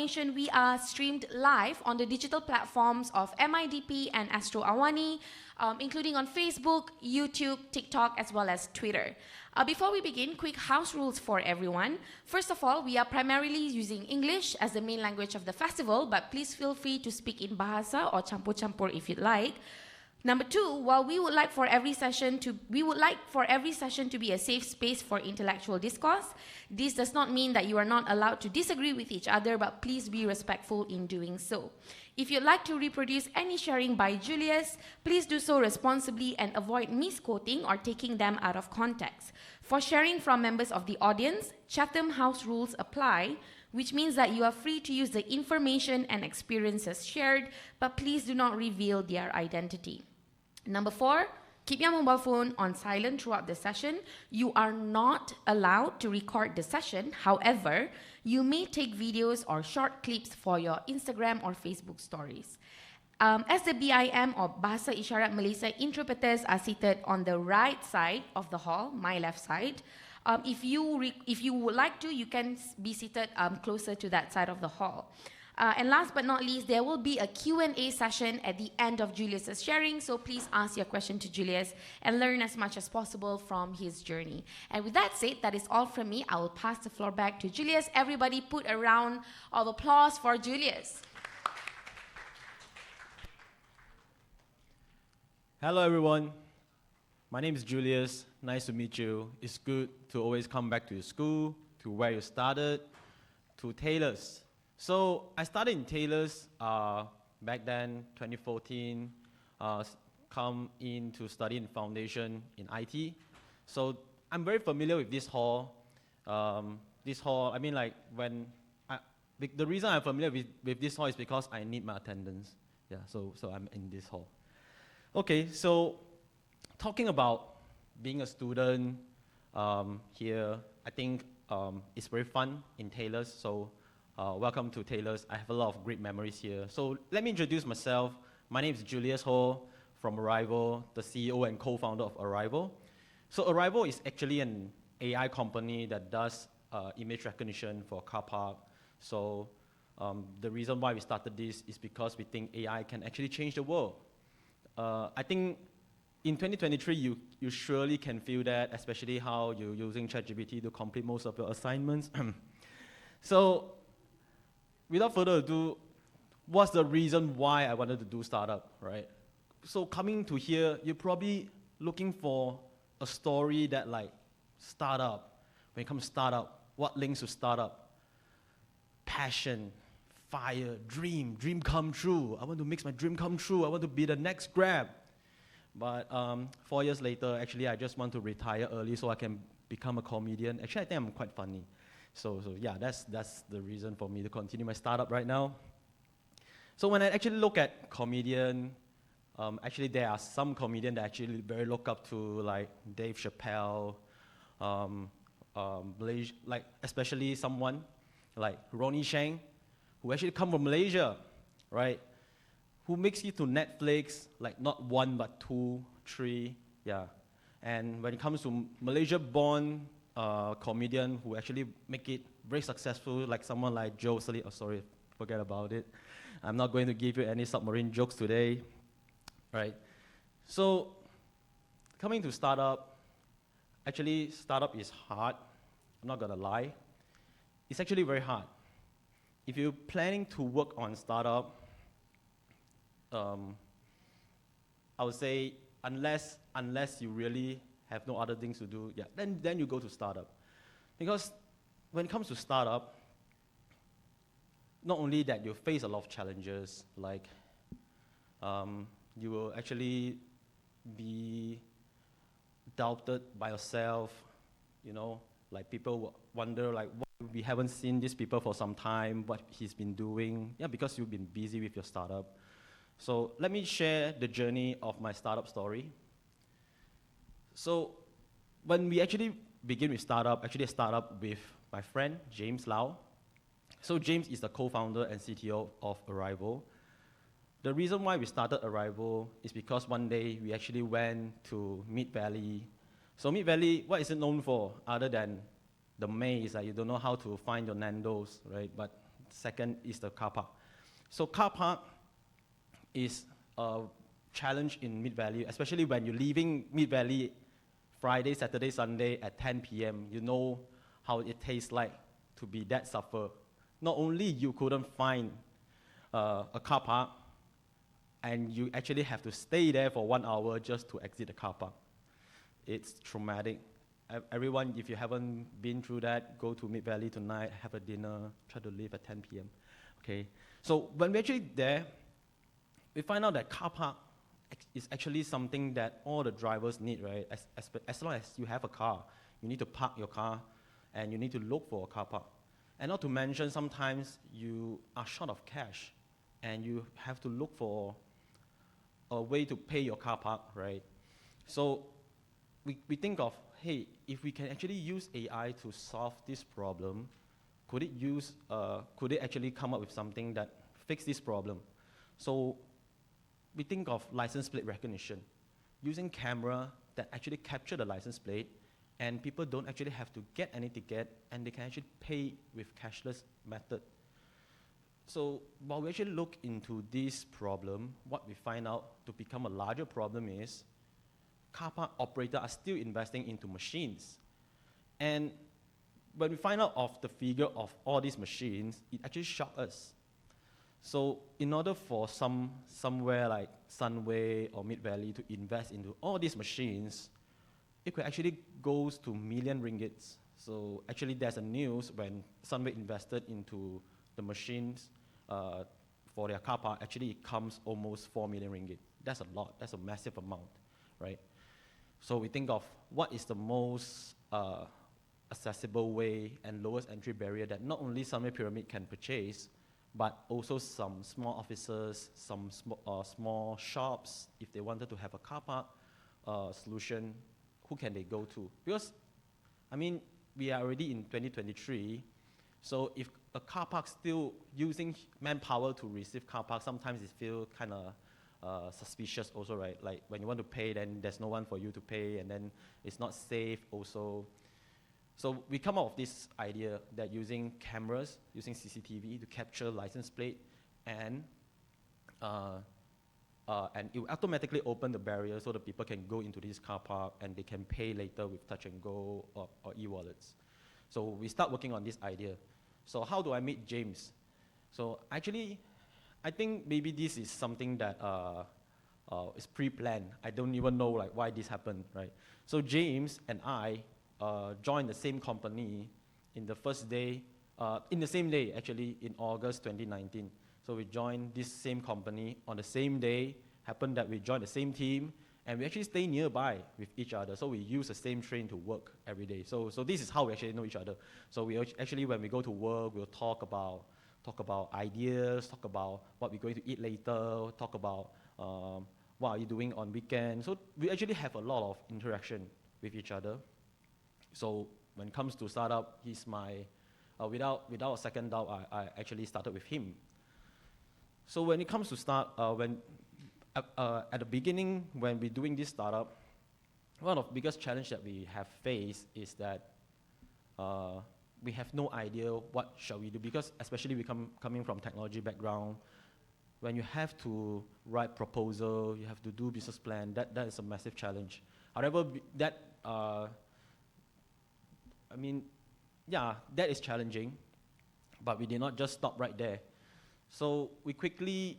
information, we are streamed live on the digital platforms of MIDP and Astro Awani, including on Facebook, YouTube, TikTok, as well as Twitter. Before we begin, quick house rules for everyone. First of all, we are primarily using English as the main language of the festival, but please feel free to speak in Bahasa or campur-campur if you'd like. Number two, while we would like for every session to be a safe space for intellectual discourse, this does not mean that you are not allowed to disagree with each other, but please be respectful in doing so. If you'd like to reproduce any sharing by Julius, please do so responsibly and avoid misquoting or taking them out of context. For sharing from members of the audience, Chatham House rules apply, which means that you are free to use the information and experiences shared, but please do not reveal their identity. Number four, keep your mobile phone on silent throughout the session. You are not allowed to record the session. However, you may take videos or short clips for your Instagram or Facebook stories. As the BIM or Bahasa Isyarat Malaysia interpreters are seated on the right side of the hall, my left side, if you would like to, you can be seated closer to that side of the hall. And last but not least, there will be a Q&A session at the end of Julius's sharing, so please ask your question to Julius and learn as much as possible from his journey. And with that said, that is all from me. I will pass the floor back to Julius. Everybody put a round of applause for Julius. Hello everyone, my name is Julius. Nice to meet you. It's good to always come back to your school, to where you started, to Taylor's. So I started in Taylor's back then, 2014, come in to study in foundation in IT. So I'm very familiar with this hall. The reason I'm familiar with this hall is because I need my attendance. Yeah, so I'm in this hall. Okay, so talking about being a student here, I think it's very fun in Taylor's. So welcome to Taylor's. I have a lot of great memories here. So let me introduce myself. My name is Julius Ho from Arrivo, the CEO and co-founder of Arrivo. So Arrivo is actually an AI company that does image recognition for car park. So the reason why we started this is because we think AI can actually change the world. I think in 2023, you surely can feel that, especially how you're using ChatGPT to complete most of your assignments. So without further ado, what's the reason why I wanted to do startup, right? So coming to here, you're probably looking for a story that like startup. When it comes to startup, what links to startup? Passion, fire, dream come true. I want to make my dream come true. I want to be the next Grab. But 4 years later, actually, I just want to retire early so I can become a comedian. Actually, I think I'm quite funny. So yeah, that's the reason for me to continue my startup right now. So when I actually look at comedian, actually there are some comedians that I actually very look up to, like Dave Chappelle, Malaysia, like especially someone like Ronnie Cheng, who actually come from Malaysia, right? Who makes it to Netflix, like not 1 but 2, 3, yeah. And when it comes to Malaysia-born comedian who actually make it very successful, like someone like Joe Sully. Oh, sorry, forget about it. I'm not going to give you any submarine jokes today, right? So coming to startup, actually startup is hard. I'm not gonna lie. It's actually very hard. If you're planning to work on startup, I would say unless you really have no other things to do, yeah, then you go to startup. Because when it comes to startup, not only that you face a lot of challenges, like you will actually be doubted by yourself, you know, like people will wonder like, we haven't seen these people for some time, what he's been doing. Yeah, because you've been busy with your startup. So let me share the journey of my startup story. So when we actually begin with startup, actually a startup with my friend, James Lau. So James is the co-founder and CTO of Arrivo. The reason why we started Arrivo is because one day we actually went to Mid Valley. So Mid Valley, what is it known for other than the maze? Like you don't know how to find your Nando's, right? But second is the car park. So car park is a challenge in Mid-Valley, especially when you're leaving Mid-Valley Friday, Saturday, Sunday at 10 p.m. You know how it tastes like to be that suffer. Not only you couldn't find a car park, and you actually have to stay there for 1 hour just to exit the car park. It's traumatic. Everyone, if you haven't been through that, go to Mid-Valley tonight, have a dinner, try to leave at 10 p.m. Okay. So when we're actually there, we find out that car park is actually something that all the drivers need, right? As long as you have a car, you need to park your car, and you need to look for a car park. And not to mention, sometimes you are short of cash, and you have to look for a way to pay your car park, right? So we think of, hey, if we can actually use AI to solve this problem, could it actually come up with something that fix this problem? So we think of license plate recognition, using camera that actually capture the license plate, and people don't actually have to get any ticket, and they can actually pay with cashless method. So while we actually look into this problem, what we find out to become a larger problem is car park operators are still investing into machines. And when we find out of the figure of all these machines, it actually shocked us. So in order for somewhere like Sunway or Mid-Valley to invest into all these machines, it could actually goes to million ringgits. So actually there's a news when Sunway invested into the machines for their car park, actually it comes almost 4 million ringgit. That's a lot, that's a massive amount, right? So we think of what is the most accessible way and lowest entry barrier that not only Sunway Pyramid can purchase, but also some small offices, some small shops, if they wanted to have a car park solution, who can they go to? Because, I mean, we are already in 2023, so if a car park still using manpower to receive car park, sometimes it feels kind of suspicious also, right? Like when you want to pay, then there's no one for you to pay, and then it's not safe also. So we come up with this idea that using cameras, using CCTV to capture license plate, and it will automatically open the barrier so that people can go into this car park and they can pay later with touch and go or e-wallets. So we start working on this idea. So how do I meet James? So actually, I think maybe this is something that is pre-planned. I don't even know like why this happened, right? So James and I joined the same company in the first day, in the same day actually, in August 2019. So we joined this same company on the same day. Happened that we joined the same team, and we actually stay nearby with each other. So we use the same train to work every day. So this is how we actually know each other. So we actually, when we go to work, we'll talk about ideas, talk about what we're going to eat later, talk about what are you doing on weekends. So we actually have a lot of interaction with each other. So when it comes to startup, he's my, without a second doubt, I actually started with him. So when it comes to at the beginning, when we're doing this startup, one of the biggest challenges that we have faced is that we have no idea what shall we do, because especially we coming from technology background, when you have to write proposal, you have to do business plan, that is a massive challenge. However, that is challenging, but we did not just stop right there. So we quickly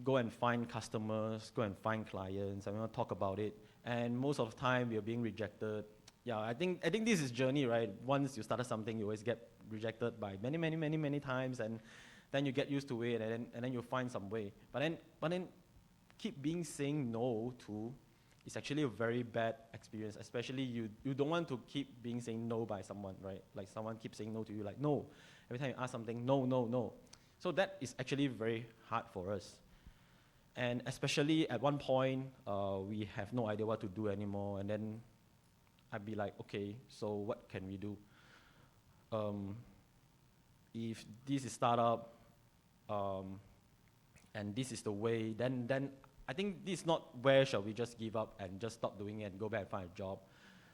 go and find customers, go and find clients, and we want to talk about it. And most of the time, we are being rejected. Yeah, I think this is journey, right? Once you started something, you always get rejected by many times, and then you get used to it, and then you find some way. But then keep saying no to is actually a very bad experience. Especially you don't want to keep saying no by someone, right? Like someone keeps saying no to you, like no. Every time you ask something, no. So that is actually very hard for us. And especially at one point, we have no idea what to do anymore. And then I'd be like, okay, so what can we do? If this is startup, and this is the way, then I think this is not where shall we just give up and just stop doing it and go back and find a job.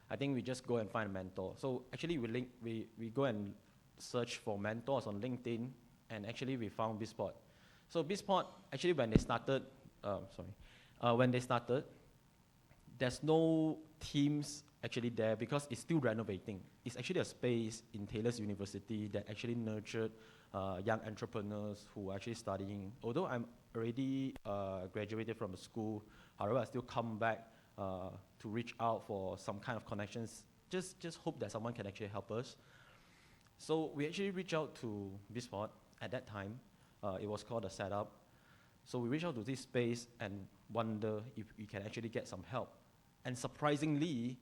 I think we just go and find a mentor. So actually we go and search for mentors on LinkedIn, and actually we found Bisport. So Bisport, actually when they started, there's no teams actually there because it's still renovating. It's actually a space in Taylor's University that actually nurtured young entrepreneurs who are actually studying. Although I'm already graduated from the school, however, I still come back to reach out for some kind of connections. Just hope that someone can actually help us. So we actually reached out to Bisport at that time. It was called a setup. So we reached out to this space and wonder if we can actually get some help. And surprisingly,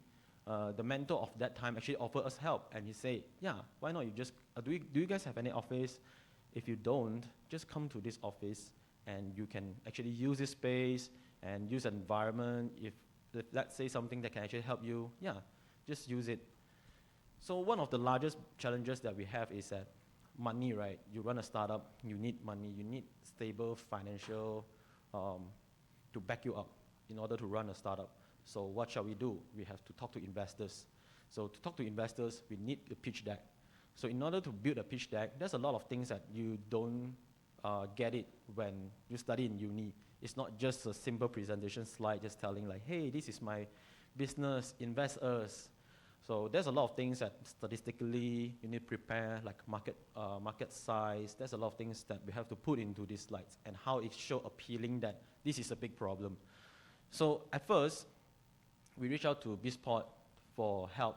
the mentor of that time actually offered us help. And he said, yeah, why not you just, do you guys have any office? If you don't, just come to this office and you can actually use this space and use an environment. If let's say something that can actually help you, yeah, just use it. So one of the largest challenges that we have is that money, right? You run a startup, you need money, you need stable financial to back you up in order to run a startup. So what shall we do? We have to talk to investors. So to talk to investors, we need a pitch deck. So in order to build a pitch deck, there's a lot of things that you don't get it when you study in uni. It's not just a simple presentation slide just telling like, hey, this is my business, invest us. So there's a lot of things that statistically you need to prepare, like market size. There's a lot of things that we have to put into these slides and how it show appealing that this is a big problem. So at first, we reached out to Bisport for help,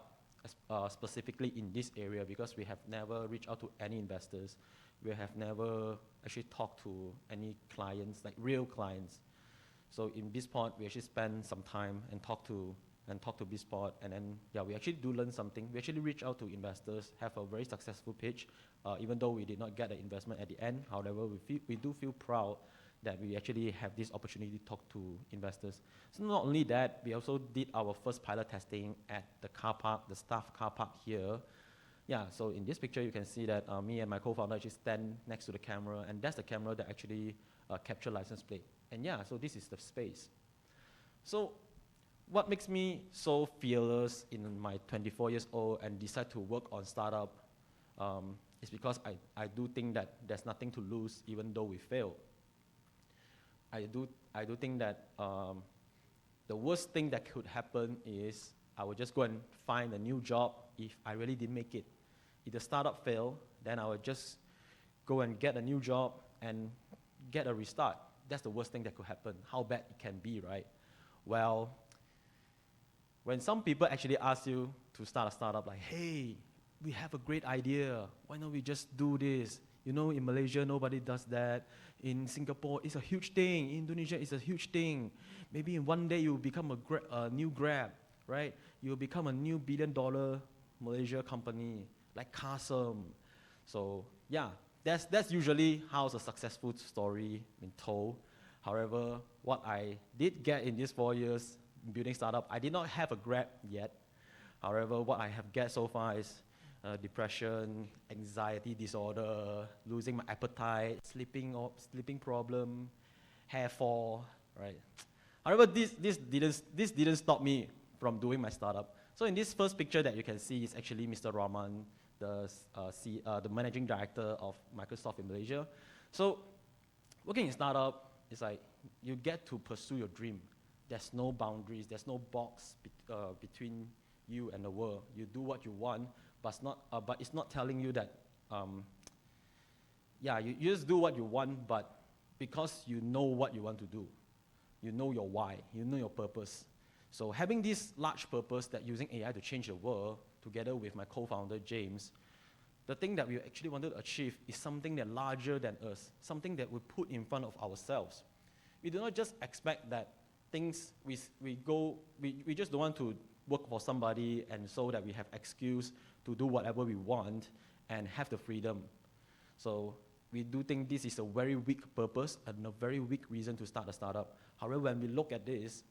specifically in this area because we have never reached out to any investors. We have never actually talked to any clients, like real clients. So in Bisport, we actually spend some time and talk to Bisport, and then we actually do learn something. We actually reach out to investors, have a very successful pitch, even though we did not get the investment at the end. However, we do feel proud that we actually have this opportunity to talk to investors. So not only that, we also did our first pilot testing at the car park, the staff car park here. Yeah, so in this picture, you can see that me and my co-founder actually stand next to the camera, and that's the camera that actually capture license plate. And yeah, so this is the space. So what makes me so fearless in my 24 years old and decide to work on startup is because I do think that there's nothing to lose even though we fail. I do think that the worst thing that could happen is I would just go and find a new job if I really didn't make it. If the startup failed, then I would just go and get a new job and get a restart. That's the worst thing that could happen. How bad it can be, right? Well, when some people actually ask you to start a startup, like, hey, we have a great idea. Why don't we just do this? You know, in Malaysia, nobody does that. In Singapore, it's a huge thing. In Indonesia, it's a huge thing. Maybe in one day, you'll become a new Grab, right? You'll become a new billion-dollar Malaysia company, like Kasem. So, yeah, that's usually how a successful story been told. However, what I did get in these 4 years building startup, I did not have a Grab yet. However, what I have get so far is depression, anxiety disorder, losing my appetite, sleeping problem, hair fall, right? However, this didn't stop me from doing my startup. So in this first picture that you can see is actually Mr. Rahman, the managing director of Microsoft in Malaysia. So working in startup is like you get to pursue your dream. There's no boundaries, there's no box between you and the world. You do what you want, but it's not telling you that, you just do what you want, but because you know what you want to do. You know your why, you know your purpose. So having this large purpose that using AI to change the world, together with my co-founder, James, the thing that we actually wanted to achieve is something that larger than us, something that we put in front of ourselves. We do not just expect that things, we just don't want to work for somebody and so that we have excuse to do whatever we want and have the freedom. So we do think this is a very weak purpose and a very weak reason to start a startup. However, when we look at this,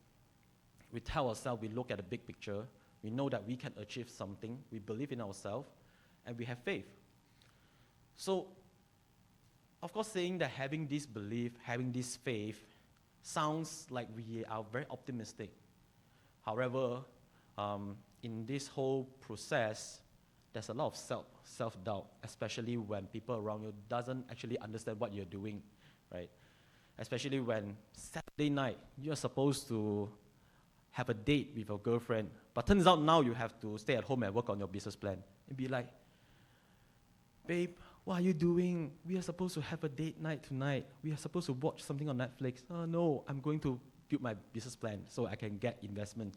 we tell ourselves, we look at the big picture, we know that we can achieve something, we believe in ourselves, and we have faith. So, of course, saying that having this belief, having this faith, sounds like we are very optimistic. However, in this whole process, there's a lot of self-doubt, especially when people around you doesn't actually understand what you're doing, right? Especially when Saturday night, you're supposed to have a date with your girlfriend, but turns out now you have to stay at home and work on your business plan. And be like, babe, what are you doing? We are supposed to have a date night tonight. We are supposed to watch something on Netflix. Oh no, I'm going to build my business plan so I can get investment.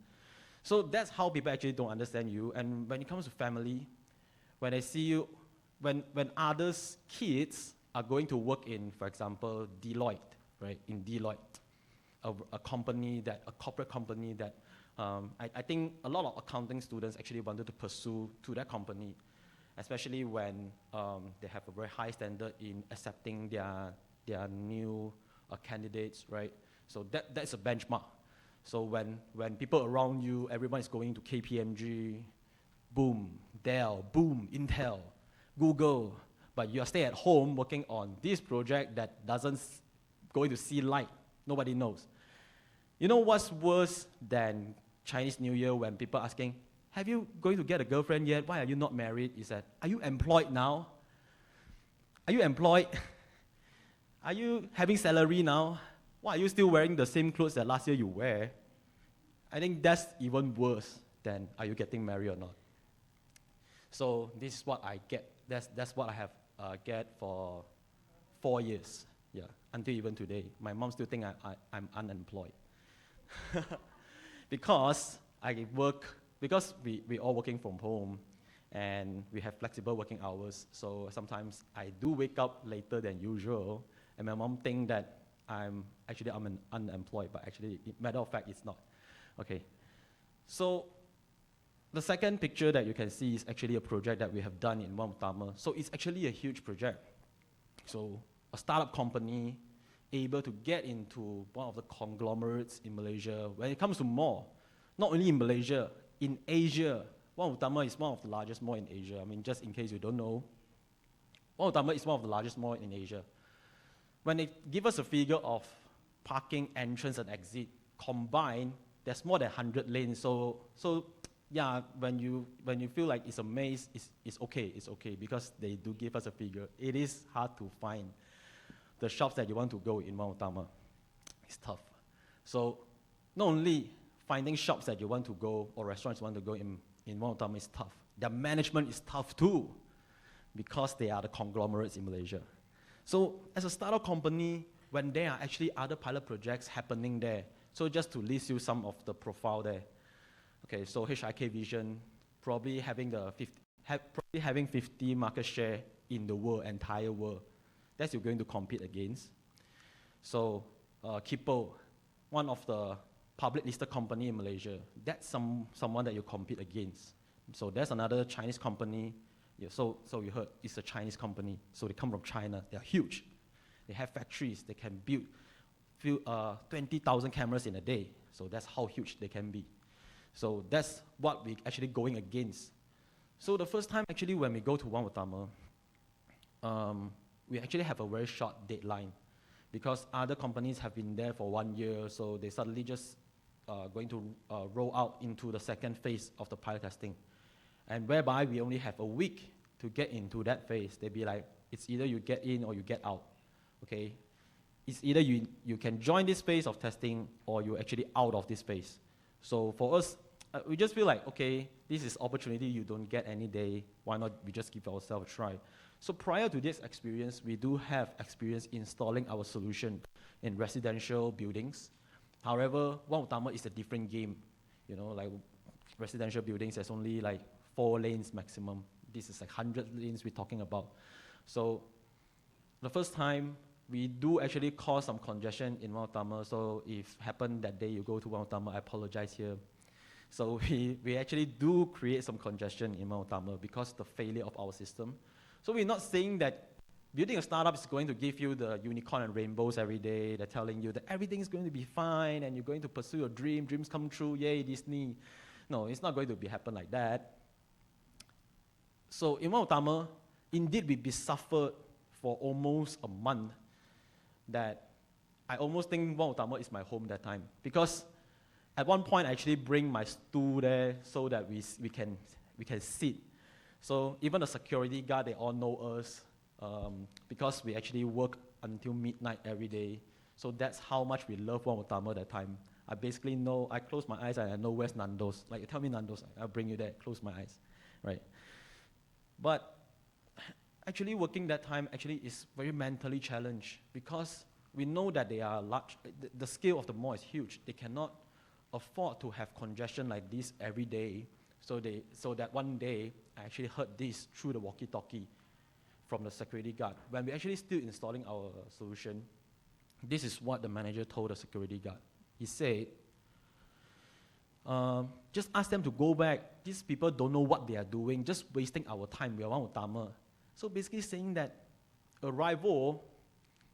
So that's how people actually don't understand you. And when it comes to family, when I see you, when others' kids are going to work in, for example, Deloitte, right? In Deloitte, a company that, a corporate company that I think a lot of accounting students actually wanted to pursue to that company, especially when they have a very high standard in accepting their new candidates, right? So that's a benchmark. So when people around you, everyone is going to KPMG, boom, Dell, boom, Intel, Google, but you are stay at home working on this project that doesn't going to see light. Nobody knows. You know what's worse than Chinese New Year when people asking, have you going to get a girlfriend yet? Why are you not married? Is that, are you employed now? Are you employed? Are you having salary now? Why are you still wearing the same clothes that last year you wear? I think that's even worse than are you getting married or not. So this is what I get. That's what I have get for 4 years. Yeah, until even today. My mom still think I'm unemployed. Because I work, because we all working from home and we have flexible working hours, so sometimes I do wake up later than usual, and my mom think that I'm unemployed, but actually, matter of fact, it's not. Okay, so the second picture that you can see is actually a project that we have done in Mount Tama. So it's actually a huge project. So a startup company able to get into one of the conglomerates in Malaysia. When it comes to mall, not only in Malaysia, in Asia, One Utama is one of the largest mall in Asia. I mean, just in case you don't know, One Utama is one of the largest mall in Asia. When they give us a figure of parking entrance and exit combined, there's more than 100 lanes. So yeah, when you feel like it's a maze, it's okay because they do give us a figure. It is hard to find the shops that you want to go in Mount Tama. It's tough. So not only finding shops that you want to go or restaurants you want to go in Mount Tama is tough. Their management is tough too because they are the conglomerates in Malaysia. So as a startup company, when there are actually other pilot projects happening there, so just to list you some of the profile there. Okay, so HIK Vision probably having 50 market share in the world, entire world. That's you're going to compete against. So Kippo, one of the public listed company in Malaysia, that's someone that you compete against. So there's another Chinese company. Yeah, so you heard it's a Chinese company. So they come from China. They're huge. They have factories. They can build 20,000 cameras in a day. So that's how huge they can be. So that's what we're actually going against. So the first time actually when we go to One Utama, we actually have a very short deadline because other companies have been there for 1 year, so they suddenly just going to roll out into the second phase of the pilot testing. And whereby we only have a week to get into that phase. They'd be like, it's either you get in or you get out, okay? It's either you can join this phase of testing or you're actually out of this phase. So for us, we just feel like, okay, this is opportunity you don't get any day. Why not we just give ourselves a try? So prior to this experience, we do have experience installing our solution in residential buildings. However, One Utama is a different game. You know, like residential buildings, there's only like 4 lanes maximum. This is like 100 lanes we're talking about. So the first time, we do actually cause some congestion in One Utama. So if happened that day you go to One Utama, I apologize here. So we actually do create some congestion in One Utama because of the failure of our system. So we're not saying that building a startup is going to give you the unicorn and rainbows every day. They're telling you that everything is going to be fine and you're going to pursue your dreams come true, yay, Disney. No, it's not going to happen like that. So in One Utama, indeed we suffered for almost a month that I almost think One Utama is my home that time. Because at one point I actually bring my stool there so that we can sit. So even the security guard, they all know us because we actually work until midnight every day. So that's how much we love One Utama at that time. I basically know, I close my eyes and I know where's Nando's. Like, you tell me Nando's, I'll bring you there, close my eyes, right? But actually working that time actually is very mentally challenged because we know that they are large, the scale of the mall is huge. They cannot afford to have congestion like this every day. So that one day, I actually heard this through the walkie-talkie from the security guard. When we actually still installing our solution, this is what the manager told the security guard. He said, just ask them to go back. These people don't know what they are doing, just wasting our time. We are One Utama. So basically saying that Arrivo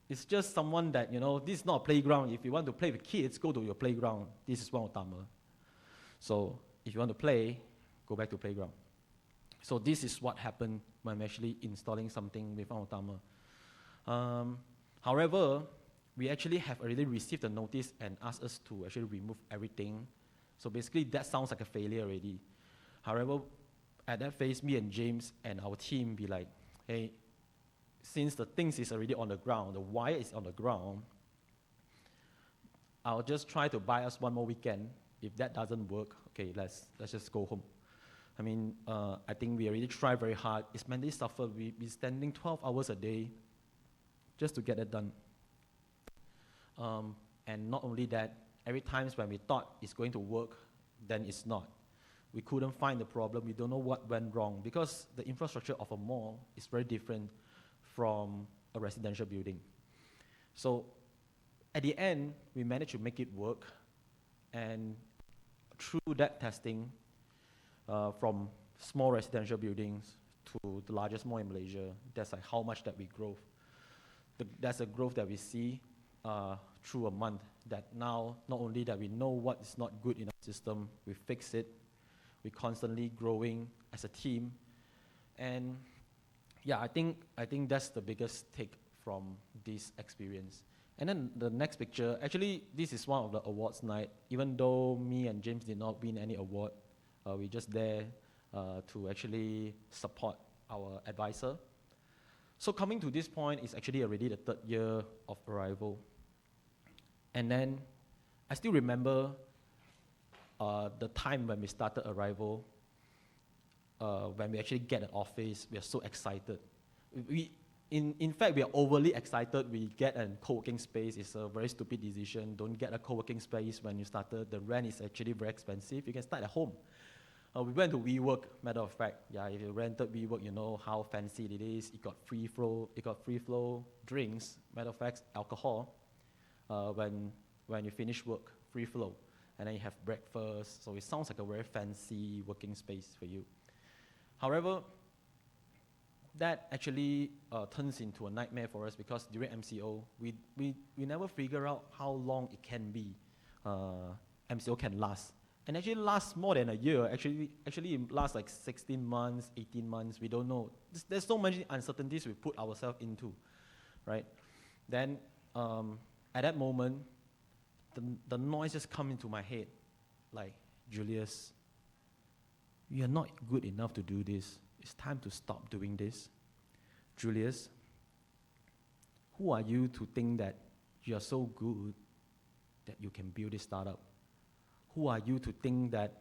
is just someone that, this is not a playground. If you want to play with kids, go to your playground. This is One Utama. So if you want to play, go back to playground. So this is what happened when I'm actually installing something with One Utama. However, we actually have already received a notice and asked us to actually remove everything. So basically, that sounds like a failure already. However, at that phase, me and James and our team be like, hey, since the things is already on the ground, the wire is on the ground, I'll just try to buy us one more weekend. If that doesn't work, okay, let's just go home. I mean, I think we already tried very hard. It's mentally suffered. We've been standing 12 hours a day just to get it done. And not only that, every time when we thought it's going to work, then it's not. We couldn't find the problem. We don't know what went wrong because the infrastructure of a mall is very different from a residential building. So at the end, we managed to make it work. And through that testing, from small residential buildings to the largest mall in Malaysia, that's like how much that we grow. That's a growth that we see through a month, that now not only that we know what is not good in our system, we fix it, we're constantly growing as a team. And yeah, I think that's the biggest take from this experience. And then the next picture, actually this is one of the awards night. Even though me and James did not win any award, we're just there to actually support our advisor. So coming to this point is actually already the 3rd year of Arrivo. And then I still remember the time when we started Arrivo, when we actually get an office, we are so excited. In fact, we are overly excited. We get a co-working space. It's a very stupid decision. Don't get a co-working space when you started. The rent is actually very expensive. You can start at home. We went to WeWork, matter of fact. Yeah, if you rented WeWork, you know how fancy it is. It got free flow drinks, matter of fact, alcohol. When you finish work, free flow. And then you have breakfast. So it sounds like a very fancy working space for you. However, that actually turns into a nightmare for us because during MCO, we never figure out how long it can be. MCO can last. And actually lasts more than a year. Actually it lasts like 16 months, 18 months, we don't know. There's so many uncertainties we put ourselves into, right? Then at that moment, the noise just come into my head, like, Julius, you are not good enough to do this. It's time to stop doing this. Julius, who are you to think that you are so good that you can build this startup? Who are you to think that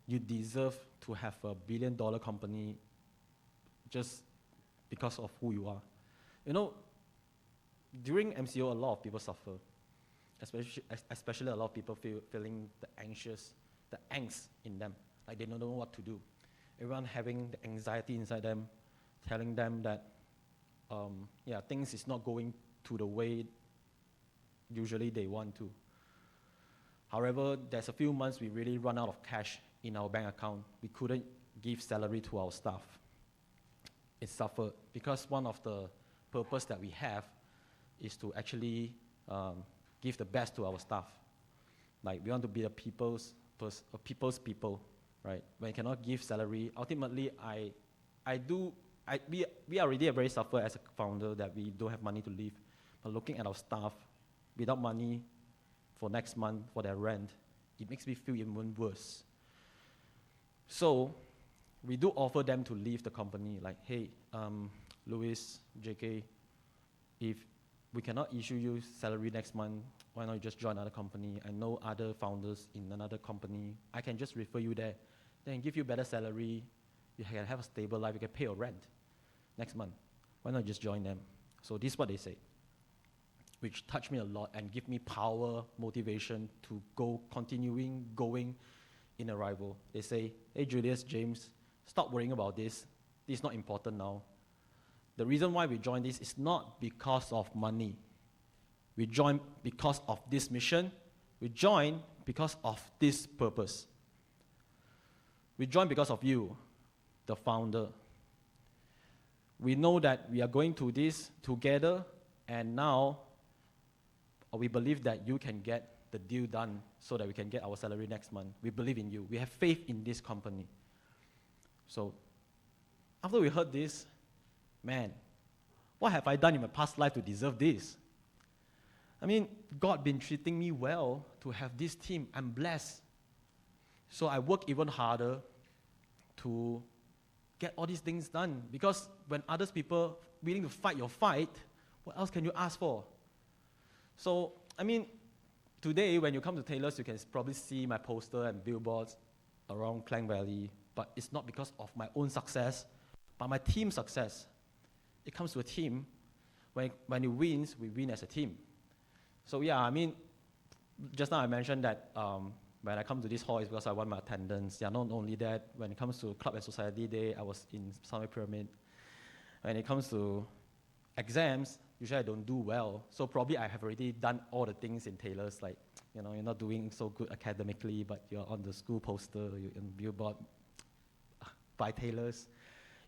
you deserve to have a billion-dollar company just because of who you are? You know, during MCO, a lot of people suffer, especially a lot of people feeling the angst in them, like they don't know what to do. Everyone having the anxiety inside them, telling them that, things is not going to the way usually they want to. However, there's a few months we really run out of cash in our bank account. We couldn't give salary to our staff. It suffered because one of the purpose that we have is to actually give the best to our staff. Like, we want to be a people's people, right? When you cannot give salary, ultimately, we already very suffer as a founder that we don't have money to live. But looking at our staff, without money for next month for their rent, it makes me feel even worse. So we do offer them to leave the company, like, hey, Louis, JK, if we cannot issue you salary next month, why not you just join another company? I know other founders in another company. I can just refer you there. Then give you better salary. You can have a stable life. You can pay your rent next month. Why not just join them? So this is what they say, which touched me a lot and give me power, motivation to going in Arrivo. They say, hey, Julius, James, stop worrying about this. This is not important now. The reason why we joined this is not because of money. We joined because of this mission. We joined because of this purpose. We joined because of you, the founder. We know that we are going through this together, and now we believe that you can get the deal done so that we can get our salary next month. We believe in you. We have faith in this company. So after we heard this, man, what have I done in my past life to deserve this? I mean, God been treating me well to have this team. I'm blessed. So I work even harder to get all these things done. Because when others people willing to fight your fight, what else can you ask for? So, I mean, today when you come to Taylor's, you can probably see my poster and billboards around Klang Valley. But it's not because of my own success, but my team's success. It comes to a team. When it wins, we win as a team. So yeah, I mean, just now I mentioned that when I come to this hall, it's because I want my attendance. Yeah, not only that, when it comes to Club and Society Day, I was in Summit Pyramid. When it comes to exams, usually I don't do well. So probably I have already done all the things in Taylor's, like, you know, you're not doing so good academically, but you're on the school poster, you're in billboard by Taylor's.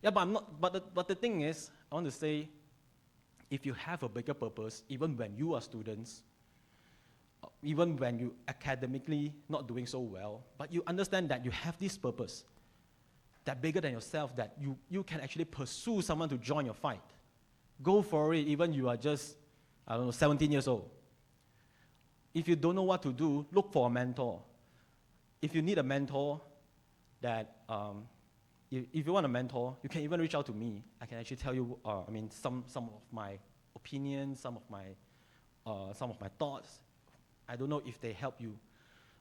Yeah, but I'm not. But the thing is, I want to say, if you have a bigger purpose, even when you are students, even when you academically not doing so well, but you understand that you have this purpose, that bigger than yourself, that you can actually pursue someone to join your fight. Go for it, even you are just, 17 years old. If you don't know what to do, look for a mentor. If you need a mentor, if you want a mentor, you can even reach out to me. I can actually tell you, some of my opinions, some of my thoughts. I don't know if they help you,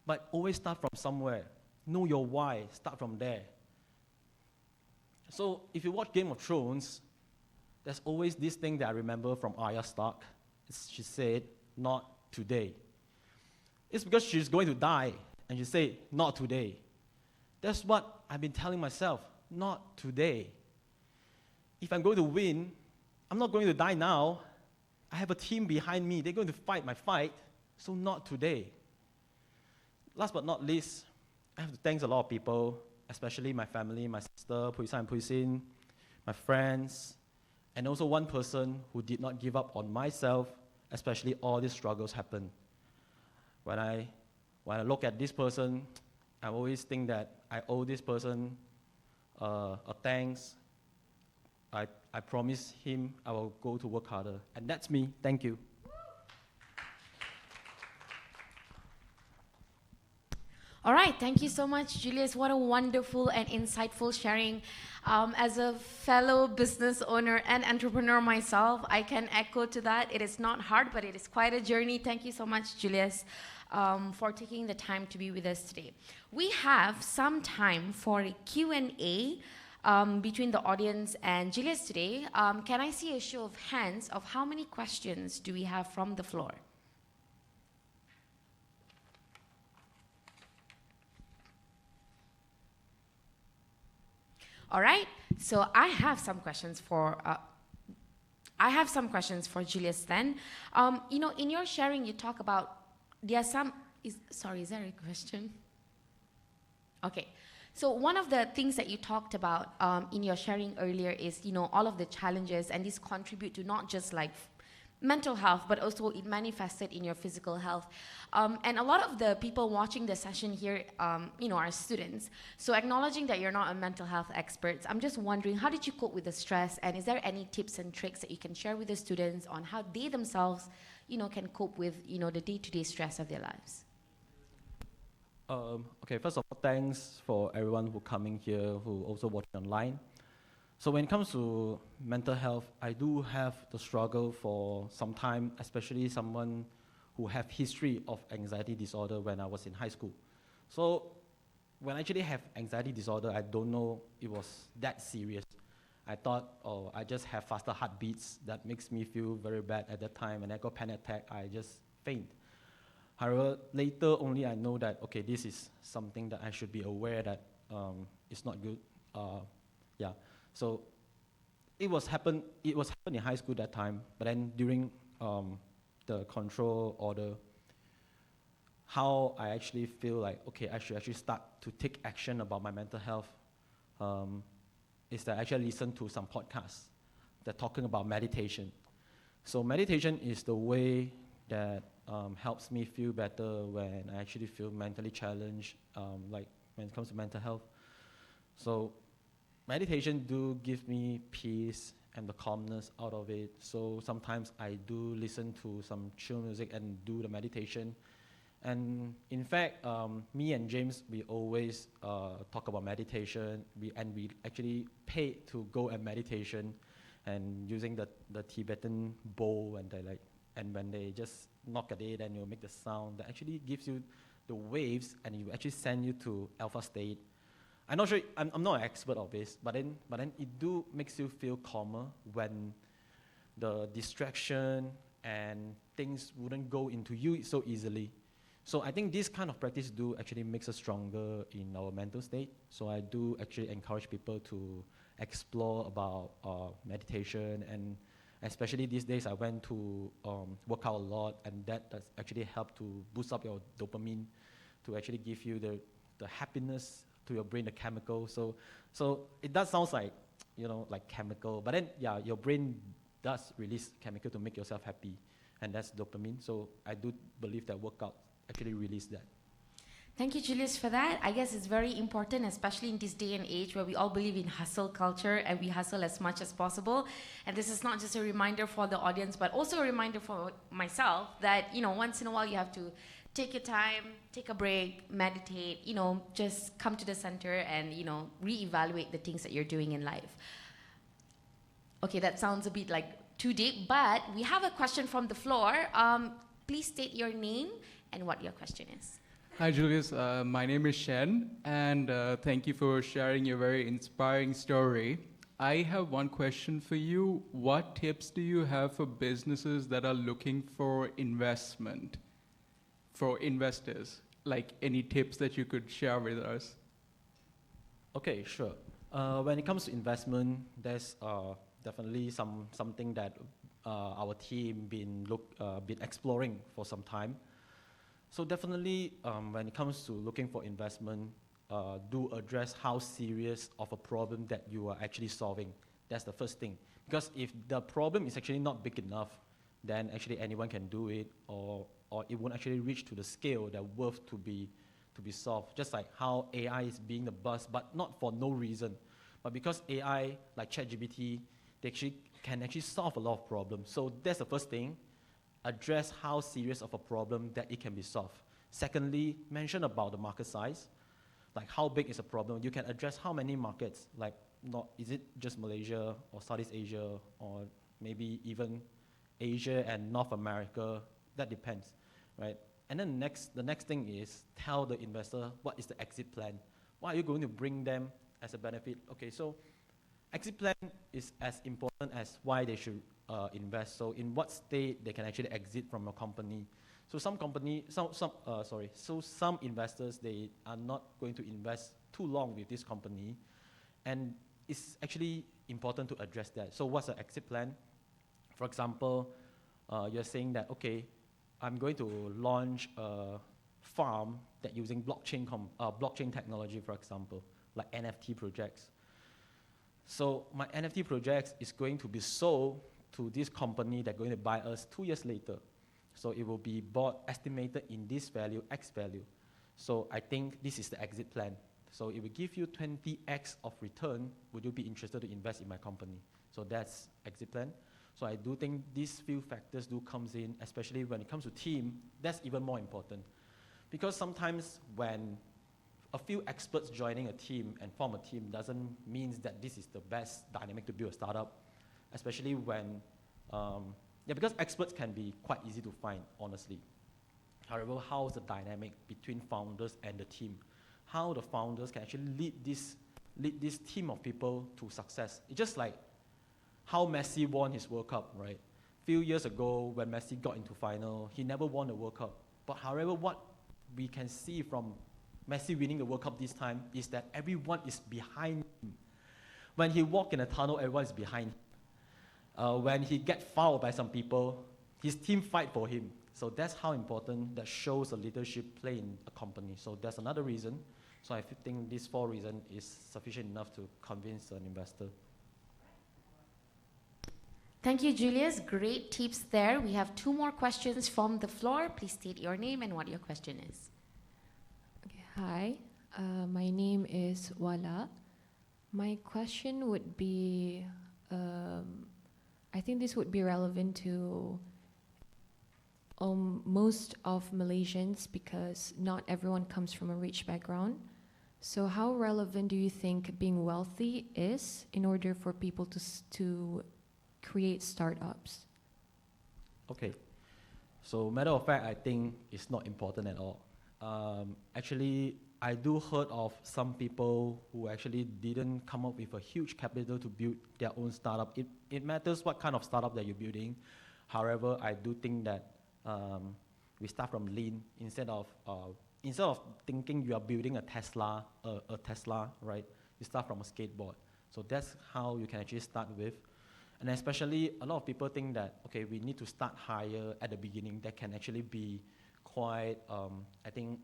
but always start from somewhere. Know your why. Start from there. So if you watch Game of Thrones, there's always this thing that I remember from Arya Stark. She said, "Not today." It's because she's going to die, and she said, "Not today." That's what I've been telling myself. Not today. If I'm going to win, I'm not going to die now. I have a team behind me. They're going to fight my fight, so not today. Last but not least, I have to thank a lot of people, especially my family, my sister, Puisan and Puisin, my friends, and also one person who did not give up on myself, especially all these struggles happened. When I look at this person, I always think that I owe this person a thanks. I promise him I will go to work harder. And that's me. Thank you. All right, thank you so much, Julius. What a wonderful and insightful sharing. As a fellow business owner and entrepreneur myself, I can echo to that. It is not hard, but it is quite a journey. Thank you so much, Julius, for taking the time to be with us today. We have some time for a Q&A between the audience and Julius today. Can I see a show of hands of how many questions do we have from the floor? All right, so I have some questions for Julius then. In your sharing, you talk about there are some. Is there a question? Okay, so one of the things that you talked about in your sharing earlier is all of the challenges, and these contribute to not just like mental health, but also it manifested in your physical health. And a lot of the people watching the session here, are students. So acknowledging that you're not a mental health expert, I'm just wondering, how did you cope with the stress? And is there any tips and tricks that you can share with the students on how they themselves, can cope with, the day-to-day stress of their lives? Okay, first of all, thanks for everyone who coming here, who also watching online. So when it comes to mental health, I do have the struggle for some time, especially someone who have history of anxiety disorder when I was in high school. So when I actually have anxiety disorder, I don't know it was that serious. I thought, oh, I just have faster heartbeats. That makes me feel very bad at that time. And I got panic attack, I just faint. However, later only I know that, okay, this is something that I should be aware that it's not good. Yeah. So it was happened in high school that time, but then during the control order, how I actually feel like, okay, I should actually start to take action about my mental health is that I actually listen to some podcasts that talking about meditation. So meditation is the way that helps me feel better when I actually feel mentally challenged, like when it comes to mental health. So meditation do give me peace and the calmness out of it. So sometimes I do listen to some chill music and do the meditation. And in fact, me and James, we always talk about meditation. We actually pay to go and meditation, and using the Tibetan bowl, and when they just knock at it and you make the sound that actually gives you the waves, and it will actually send you to alpha state. I'm not sure. I'm not an expert of this, but then it do makes you feel calmer when the distraction and things wouldn't go into you so easily. So I think this kind of practice do actually makes us stronger in our mental state. So I do actually encourage people to explore about meditation, and especially these days I went to work out a lot, and that does actually help to boost up your dopamine to actually give you the happiness to your brain, the chemical. So it does sound like, like chemical, but then yeah, your brain does release chemical to make yourself happy, and that's dopamine. So I do believe that workout actually release that. Thank you, Julius, for that. I guess it's very important, especially in this day and age where we all believe in hustle culture and we hustle as much as possible. And this is not just a reminder for the audience, but also a reminder for myself that, once in a while you have to take your time, take a break, meditate, just come to the center and, reevaluate the things that you're doing in life. Okay, that sounds a bit like too deep, but we have a question from the floor. Please state your name and what your question is. Hi, Julius. My name is Shen, and thank you for sharing your very inspiring story. I have one question for you. What tips do you have for businesses that are looking for investment, for investors? Like any tips that you could share with us? Okay, sure. When it comes to investment, there's definitely something that our team been exploring for some time. So definitely, when it comes to looking for investment, do address how serious of a problem that you are actually solving. That's the first thing. Because if the problem is actually not big enough, then actually anyone can do it, or it won't actually reach to the scale that worth to be solved. Just like how AI is being the buzz, but not for no reason, but because AI, like ChatGPT, they can actually solve a lot of problems. So that's the first thing. Address how serious of a problem that it can be solved. Secondly, mention about the market size, like how big is a problem. You can address how many markets, like is it just Malaysia or Southeast Asia or maybe even Asia and North America? That depends, right? And then the next thing is tell the investor what is the exit plan. What are you going to bring them as a benefit? Okay, so exit plan is as important as why they should invest. So in what state they can actually exit from a company. So some investors, they are not going to invest too long with this company, and it's actually important to address that. So what's the exit plan? For example, you're saying that, okay, I'm going to launch a farm that using blockchain technology, for example, like NFT projects. So my NFT projects is going to be sold to this company that's going to buy us 2 years later. So it will be bought, estimated in this value, X value. So I think this is the exit plan. So it will give you 20X of return. Would you be interested to invest in my company? So that's exit plan. So I do think these few factors do comes in, especially when it comes to team, that's even more important. Because sometimes when a few experts joining a team and form a team doesn't mean that this is the best dynamic to build a startup, especially when, because experts can be quite easy to find, honestly. However, how is the dynamic between founders and the team? How the founders can actually lead this team of people to success. It's just like how Messi won his World Cup, right? Few years ago, when Messi got into final, he never won the World Cup. But however, what we can see from Messi winning the World Cup this time is that everyone is behind him. When he walks in a tunnel, everyone is behind him. When he gets fouled by some people, his team fight for him. So that's how important that shows the leadership play in a company. So that's another reason. So I think these 4 reasons is sufficient enough to convince an investor. Thank you, Julius. Great tips there. We have 2 more questions from the floor. Please state your name and what your question is. Okay, hi, my name is Wala. My question would be, I think this would be relevant to most of Malaysians because not everyone comes from a rich background. So how relevant do you think being wealthy is in order for people to create startups? Okay. So matter of fact, I think it's not important at all. Actually, I do heard of some people who actually didn't come up with a huge capital to build their own startup. It matters what kind of startup that you're building. However, I do think that we start from lean instead of thinking you are building a Tesla, right? You start from a skateboard. So that's how you can actually start with. And especially a lot of people think that, okay, we need to start higher at the beginning. That can actually be quite, I think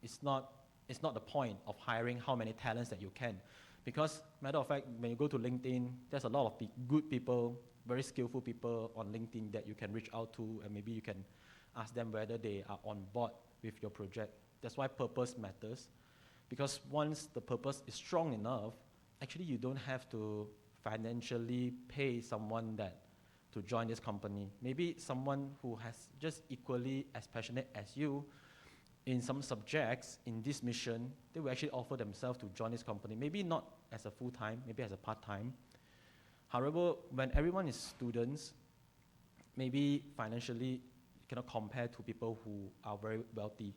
it's not the point of hiring how many talents that you can. Because matter of fact, when you go to LinkedIn, there's a lot of good people, very skillful people on LinkedIn that you can reach out to, and maybe you can ask them whether they are on board with your project. That's why purpose matters. Because once the purpose is strong enough, actually you don't have to financially pay someone to join this company. Maybe someone who has just equally as passionate as you in some subjects in this mission, they will actually offer themselves to join this company. Maybe not as a full-time, maybe as a part-time. However, when everyone is students, maybe financially you cannot compare to people who are very wealthy,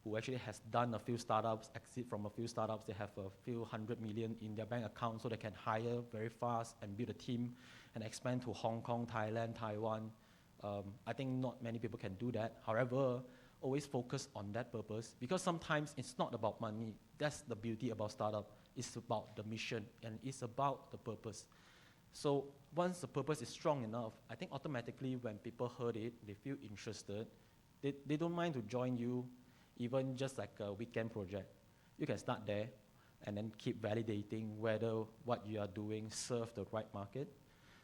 who actually has done a few startups, exit from a few startups, they have a few 100 million in their bank account so they can hire very fast and build a team and expand to Hong Kong, Thailand, Taiwan. I think not many people can do that. However, always focus on that purpose because sometimes it's not about money. That's the beauty about startup. It's about the mission and it's about the purpose. So once the purpose is strong enough, I think automatically when people heard it, they feel interested. They don't mind to join you, even just like a weekend project. You can start there and then keep validating whether what you are doing serves the right market.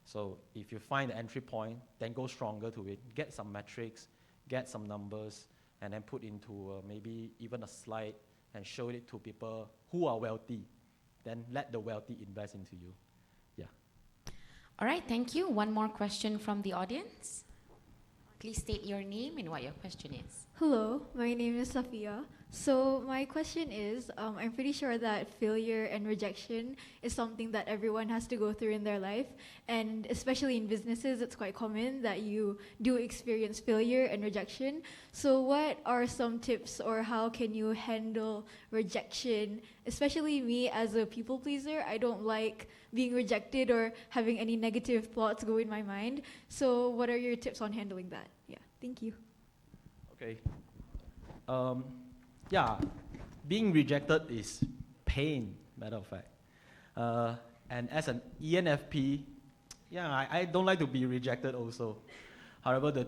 So if you find the entry point, then go stronger to it. Get some metrics, get some numbers, and then put into maybe even a slide and show it to people who are wealthy. Then let the wealthy invest into you. Yeah. All right, thank you. 1 more question from the audience. Please state your name and what your question is. Hello, my name is Safia. So my question is, I'm pretty sure that failure and rejection is something that everyone has to go through in their life. And especially in businesses, it's quite common that you do experience failure and rejection. So what are some tips or how can you handle rejection? Especially me as a people pleaser, I don't like being rejected or having any negative thoughts go in my mind. So what are your tips on handling that? Yeah, thank you. Okay. Yeah, being rejected is pain, matter of fact. And as an ENFP, yeah, I don't like to be rejected also. However, the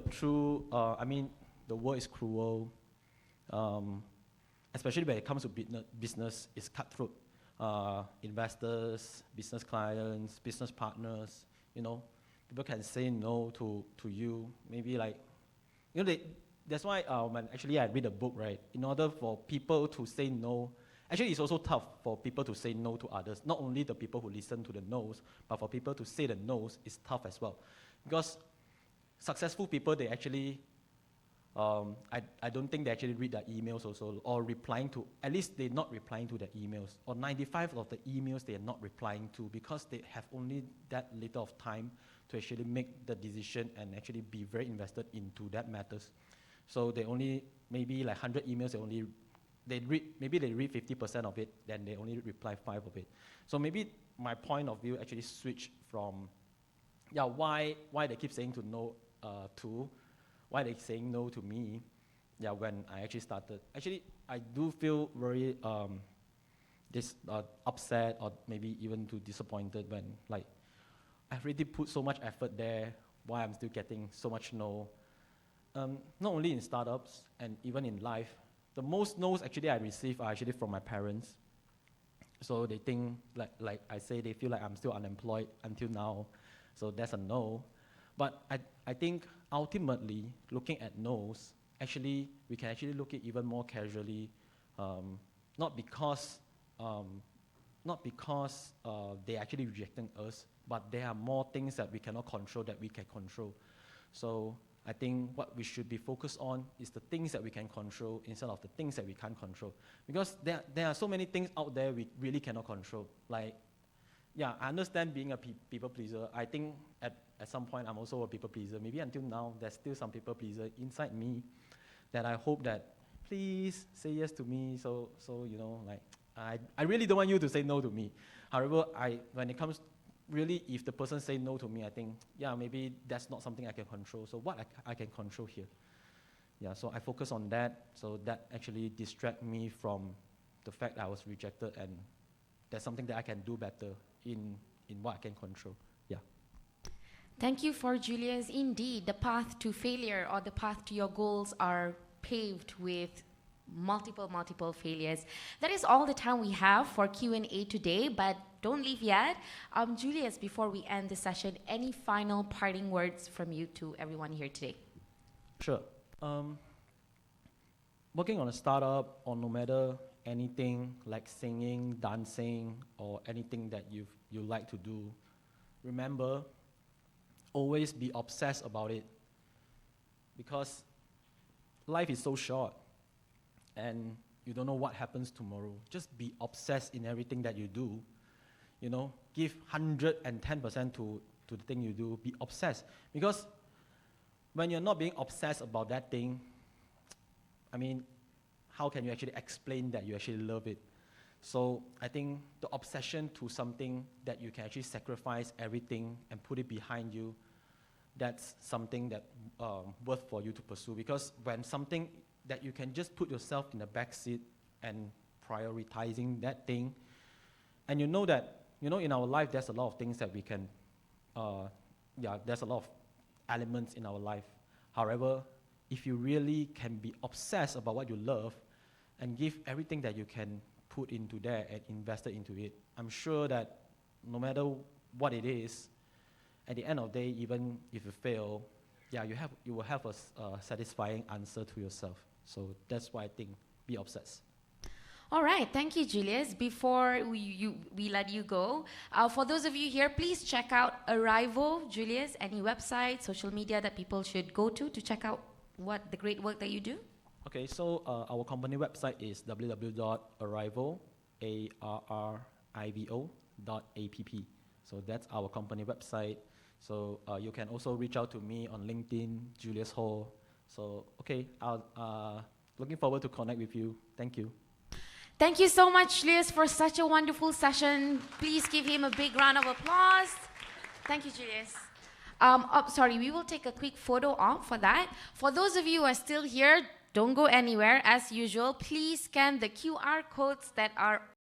world is cruel, especially when it comes to business, it's cutthroat. Investors, business clients, business partners, people can say no to you. Maybe that's why when actually I read a book, right, in order for people to say no, actually it's also tough for people to say no to others. Not only the people who listen to the no's, but for people to say the no's is tough as well. Because successful people, they actually I don't think they actually read their emails also, or replying to, at least they're not replying to their emails. Or 95 of the emails they are not replying to because they have only that little of time to actually make the decision and actually be very invested into that matters. So they only, maybe like 100 emails, maybe they read 50% of it, then they only reply 5 of it. So maybe my point of view actually switched from, why they keep saying to no to, why they saying no to me, when I actually started. Actually, I do feel very upset or maybe even too disappointed when like I've really put so much effort there, why I'm still getting so much no. Not only in startups and even in life, the most no's actually I receive are actually from my parents. So they think, like I say, they feel like I'm still unemployed until now. So that's a no. But I think ultimately, looking at no's, actually, we can actually look at it even more casually, not because they're actually rejecting us, but there are more things that we cannot control that we can control. So I think what we should be focused on is the things that we can control instead of the things that we can't control. Because there are so many things out there we really cannot control. Like, I understand being a people pleaser. I think at some point I'm also a people pleaser. Maybe until now, there's still some people pleaser inside me that I hope that please say yes to me. So like I really don't want you to say no to me. However, when it comes really, if the person say no to me, I think maybe that's not something I can control. So what I can control here? So I focus on that. So that actually distract me from the fact that I was rejected, and there's something that I can do better in what I can control. Thank you for Julius. Indeed, the path to failure or the path to your goals are paved with multiple failures. That is all the time we have for Q&A today, but don't leave yet. Julius, before we end the session, any final parting words from you to everyone here today? Sure. Working on a startup, or no matter anything like singing, dancing, or anything that you like to do, remember, always be obsessed about it, because life is so short and you don't know what happens tomorrow. Just be obsessed in everything that you do. Give 110% to the thing you do. Be obsessed, because when you're not being obsessed about that thing, I mean, how can you actually explain that you actually love it? So I think the obsession to something that you can actually sacrifice everything and put it behind you, that's something that worth for you to pursue. Because when something that you can just put yourself in the back seat and prioritizing that thing, and in our life there's a lot of things that we can, there's a lot of elements in our life. However, if you really can be obsessed about what you love and give everything that you can put into there and invested into it, I'm sure that no matter what it is, at the end of the day, even if you fail, you will have a satisfying answer to yourself. So that's why I think, be obsessed. All right, thank you, Julius. Before we let you go, for those of you here, please check out Arrivo. Julius, any website, social media that people should go to check out what the great work that you do? Okay, so our company website is www.arrivo.app. So that's our company website. So you can also reach out to me on LinkedIn, Julius Ho. So I'll looking forward to connect with you. Thank you. Thank you so much, Julius, for such a wonderful session. Please give him a big round of applause. Thank you, Julius. Sorry, we will take a quick photo op for that. For those of you who are still here, don't go anywhere. As usual, please scan the QR codes that are